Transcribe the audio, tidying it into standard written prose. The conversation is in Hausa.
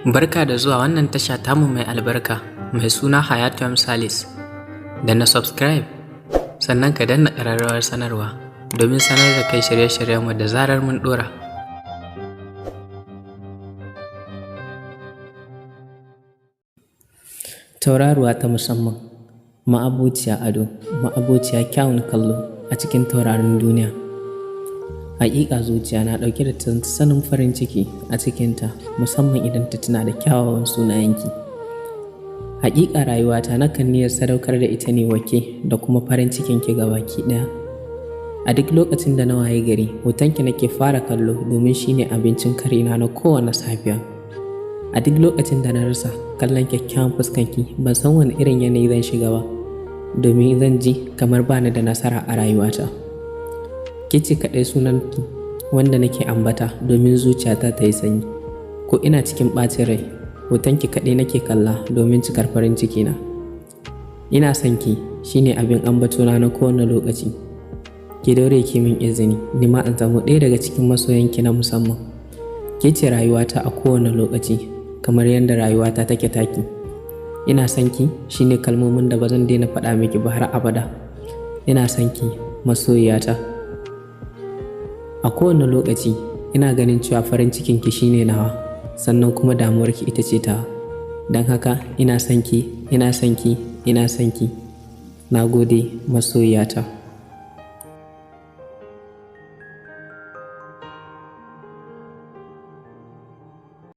Barka da zuwa wannan tasha tamu mai albarka mai suna Hayatu Salis. Da na subscribe sannan ka danna ƙararrawar sanarwa domin sanar da kai shirye-shiryenmu da zarar mun ɗora. Tauraruwa ta musamman, ma'abociya ado, ma'abociya kyawun kallo a cikin taurarin duniya. Haƙiƙa zuciya na ɗauke da sanin farin ciki a cikinta, musamman idan ta tuna da kyawawan sunayenki. Haƙiƙa rayuwata nakan niyyar sadaukar da ita ne wake da kuma farin cikinki gabaki ɗaya. A duk lokacin da na waye gari, hotonki nake fara kallo domin shine abincin karina na kowane safiya. A duk lokacin da na rasa kallon kyakkyawan fuskanki, ban san wani irin yanayi zan shiga ba, domin zan ji kamar bani da nasara a rayuwata. Ke ce kaɗai sunanki wanda nake ambata domin zuciyata ta yi sanyi. Ko ina cikin ɓacin rai, hotonki kaɗai nake kalla domin cikar farin cikina. Ina son ki shine abin ambatona na kowane lokaci. Ki daure ki min izini, ni ma in zamo ɗaya daga cikin masoyanki na musamman. Ke ce rayuwata a kowane lokaci, kamar yadda rayuwata take taki. Ina son ki shine kalmomin da ba zan daina faɗa miki ba har abada. Ina son ki masoyiyata. A kowane lokaci ina ganin cewa farin cikinki shine nawa, sannan kuma damuwarki ita ce tawa. Don haka ina son ki, ina son ki, ina son ki. Na gode masoyiyata.